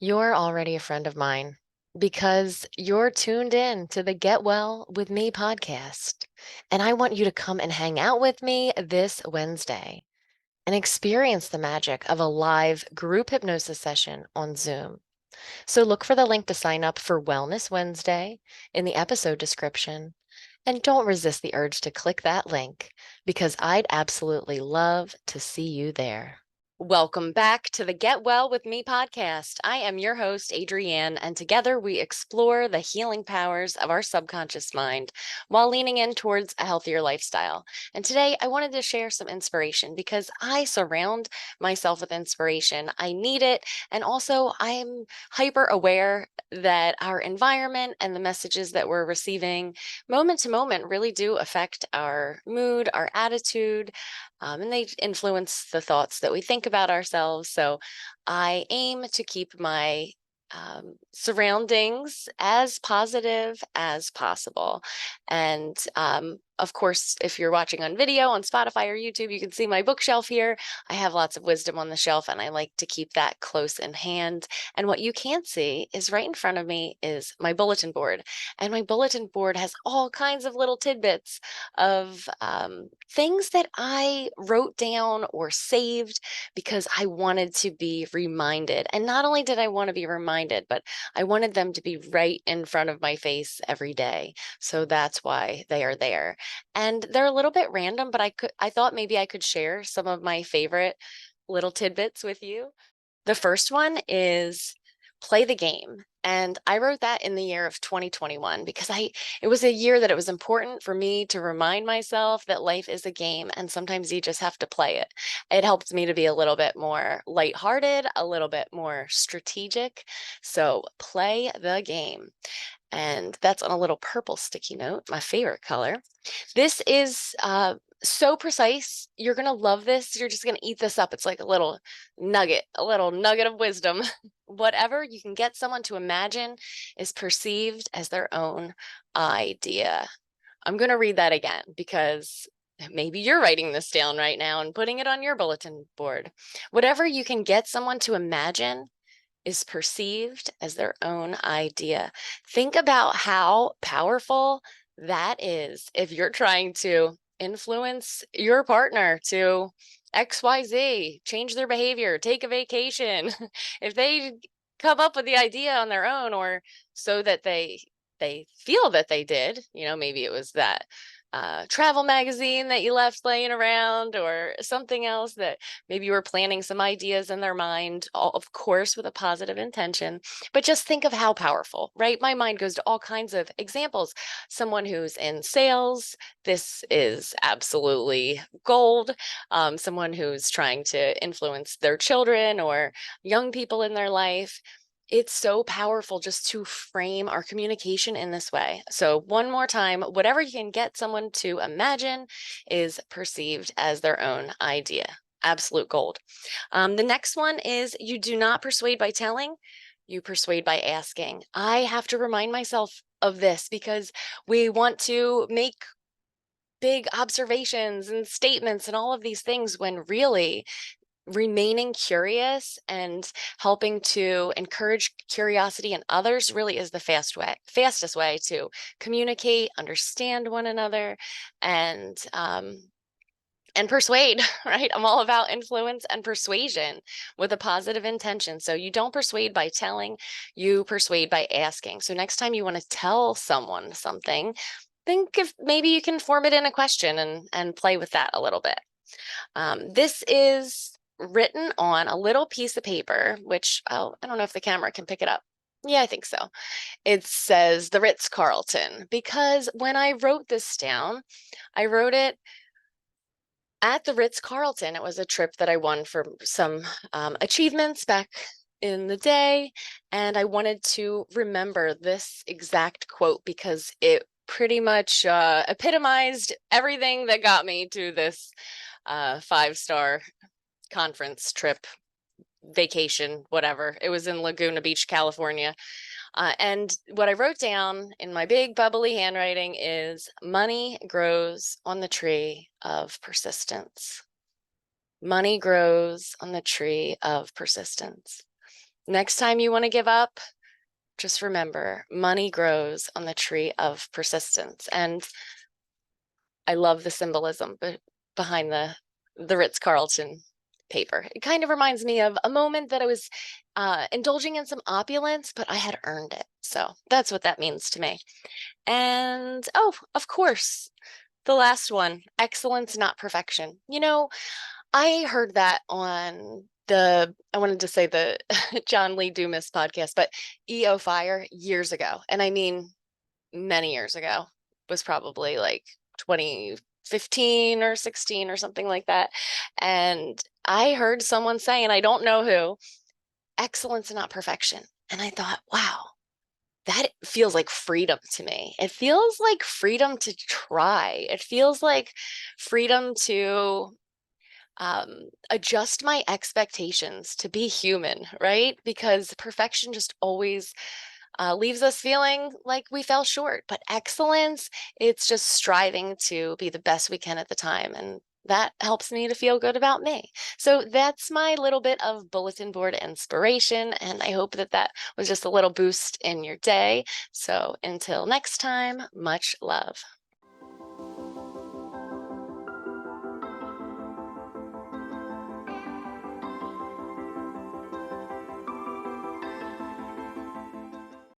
You're already a friend of mine because you're tuned in to the Get Well with Me podcast. And I want you to come and hang out with me this Wednesday and experience the magic of a live group hypnosis session on Zoom. So look for the link to sign up for Wellness Wednesday in the episode description. And don't resist the urge to click that link because I'd absolutely love to see you there. Welcome back to the Get Well with Me podcast. I am your host, Adrianne, and together we explore the healing powers of our subconscious mind while leaning in towards a healthier lifestyle. And today I wanted to share some inspiration because I surround myself with inspiration. I need it. And also, I'm hyper aware that our environment and the messages that we're receiving moment to moment really do affect our mood, our attitude, and they influence the thoughts that we think about ourselves. So I aim to keep my surroundings as positive as possible. And of course, if you're watching on video on Spotify or YouTube, you can see my bookshelf here. I have lots of wisdom on the shelf, and I like to keep that close in hand. And what you can't see is right in front of me is my bulletin board. And my bulletin board has all kinds of little tidbits of things that I wrote down or saved because I wanted to be reminded. And not only did I want to be reminded, but I wanted them to be right in front of my face every day. So that's why they are there. And they're a little bit random, but I thought maybe I could share some of my favorite little tidbits with you. The first one is play the game. And I wrote that in the year of 2021 because it was a year that it was important for me to remind myself that life is a game and sometimes you just have to play it. It helped me to be a little bit more lighthearted, a little bit more strategic. So play the game. And that's on a little purple sticky note, my favorite color. This is so precise. You're going to love this. You're just going to eat this up. It's like a little nugget of wisdom. Whatever you can get someone to imagine is perceived as their own idea. I'm going to read that again because maybe you're writing this down right now and putting it on your bulletin board. Whatever you can get someone to imagine is perceived as their own idea. Think about how powerful that is if you're trying to influence your partner to XYZ, change their behavior, take a vacation. If they come up with the idea on their own or so that they feel that they did, maybe it was that travel magazine that you left laying around or something else that maybe you were planning some ideas in their mind, all, of course, with a positive intention. But just think of how powerful, right? My mind goes to all kinds of examples. Someone who's in sales, this is absolutely gold. Someone who's trying to influence their children or young people in their life, it's so powerful just to frame our communication in this way. So one more time, whatever you can get someone to imagine is perceived as their own idea. Absolute gold. The next one is you do not persuade by telling, you persuade by asking. I have to remind myself of this because we want to make big observations and statements and all of these things when really remaining curious and helping to encourage curiosity in others really is the fastest way to communicate, understand one another, and persuade, right? I'm all about influence and persuasion with a positive intention. So you don't persuade by telling, you persuade by asking. So next time you want to tell someone something, think if maybe you can form it in a question and play with that a little bit. This is written on a little piece of paper, which, oh, I don't know if the camera can pick it up. Yeah, I think so. It says the Ritz-Carlton because when I wrote this down, I wrote it at the Ritz-Carlton. It was a trip that I won for some achievements back in the day, and I wanted to remember this exact quote because it pretty much epitomized everything that got me to this five-star conference trip, vacation, whatever. It was in Laguna Beach, California. And what I wrote down in my big bubbly handwriting is money grows on the tree of persistence. Money grows on the tree of persistence. next time you want to give up, just remember, money grows on the tree of persistence. And I love the symbolism behind the Ritz-Carlton paper. It kind of reminds me of a moment that I was indulging in some opulence, but I had earned it. So that's what that means to me. And oh, of course, the last one, excellence, not perfection. You know, I heard that on I wanted to say the John Lee Dumas podcast, but EO Fire years ago. And I mean, many years ago, was probably like 2015 or 16 or something like that. And I heard someone say, and I don't know who, excellence, not perfection. And I thought, wow, that feels like freedom to me. It feels like freedom to try. It feels like freedom to adjust my expectations to be human, right? Because perfection just always leaves us feeling like we fell short. But excellence, it's just striving to be the best we can at the time. And that helps me to feel good about me. So that's my little bit of bulletin board inspiration. And I hope that that was just a little boost in your day. So until next time, much love.